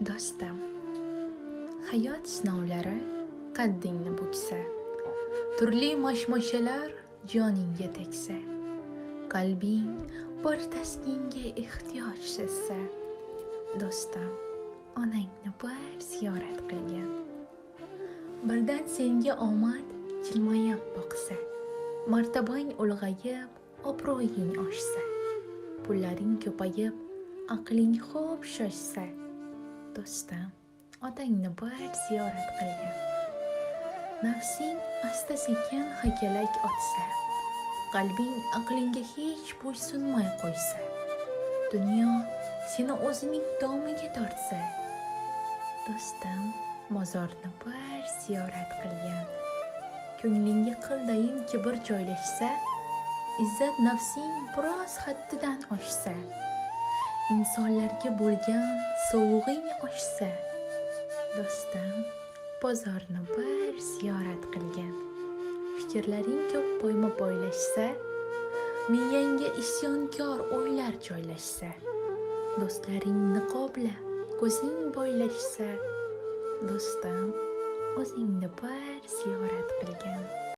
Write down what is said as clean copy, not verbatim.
Do'stim, hayot sinovlari qaddingni buksa, turli mashmashalar joningga tegsa, qalbing bir taskinga ehtiyoj sezsa, do'stim, onangni bir ziyorat qilgin. Birdan senga omad jilmayib boqsa, martabang ulg'ayib, obro'ying oshsa, pullaring ko'payib, aqling xo'p shoshsa, do'stim, otangni bir ziyorat qilgin. Nafsing asta-sekin haykalak otsa, qalbing aqlingga hech bo'ysunmay qo'ysa, dunyo seni o'zining domiga tortsa, do'stim, mozorni bir ziyorat qilgin. Ko'nglingga qildayin kibr joylashsa, izzat nafsing biroz haddidan oshsa, insonlarga bo'lgan sovug'ing oshsa, do'stim, bozorni bir ziyorat qilgin. Fikrlaring ko'p poyma-poylashsa, miyangga isyonkor o'ylar joylashsa, do'stlaring niqobla ko'zing bo'ylashsa, do'stim, o'zingni bir ziyorat qilgin.